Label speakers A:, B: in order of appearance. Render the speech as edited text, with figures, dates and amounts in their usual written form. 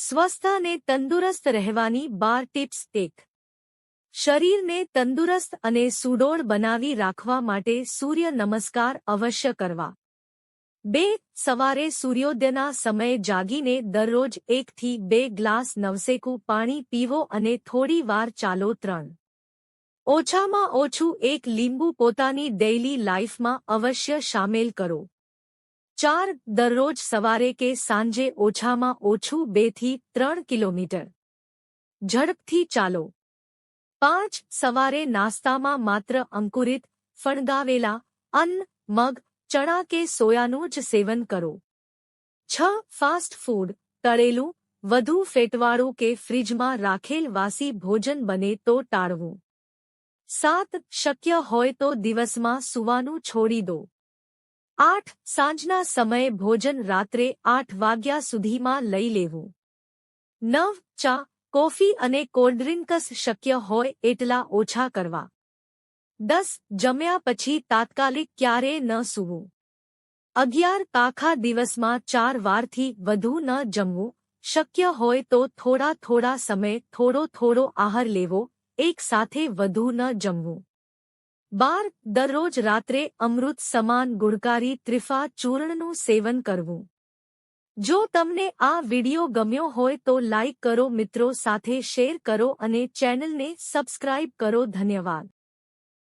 A: સ્વસ્થ અને તંદુરસ્ત રહેવાની 12 ટિપ્સ 1. શરીરને તંદુરસ્ત અને સુડોળ બનાવી રાખવા માટે સૂર્ય નમસ્કાર અવશ્ય કરવા. 2. સવારે સૂર્યોદયના સમયે જાગીને દરરોજ 1 થી 2 ગ્લાસ નવસેકું પાણી પીવો અને થોડી વાર ચાલો. 3. ઓછામાં ઓછું 1 લીંબુ પોતાની ડેઇલી લાઇફમાં અવશ્ય શામેલ કરો. 4. દરરોજ સવારે કે સાંજે ઓછામાં ઓછું 2 થી 3 કિલોમીટર ઝડપથી ચાલો. 5. સવારે નાસ્તામાં માત્ર અંકુરિત, ફણગાવેલા અન્ન, મગ, ચણા કે સોયાનું જ સેવન કરો. 6. ફાસ્ટ ફૂડ, તળેલું, વધુ ફેટવાળું કે ફ્રિજમાં રાખેલ વાસી ભોજન બને તો ટાળવું. 7. શક્ય હોય તો દિવસમાં સૂવાનું છોડી દો. 8. સાંજના સમયે ભોજન રાત્રે 8 વાગ્યા સુધીમાં લઈ લેવું. 9. ચા, કોફી અને કોલ્ડ્રિંક્સ શક્ય હોય એટલા ઓછા કરવા. 10. જમ્યા પછી તાત્કાલિક ક્યારેય ન સૂવું. 11. આખા દિવસમાં 4 વારથી વધુ ન જમવું. શક્ય હોય તો થોડા સમય થોડો આહાર લેવો, એક સાથે વધુ ન જમવું. 12. દરરોજ રાત્રે અમૃત સમાન ગુણકારી ત્રિફળા ચૂર્ણનું સેવન કરવું. જો તમને આ વિડિયો ગમ્યો હોય તો લાઇક કરો, મિત્રો સાથે શેર કરો અને ચેનલને સબસ્ક્રાઇબ કરો. ધન્યવાદ.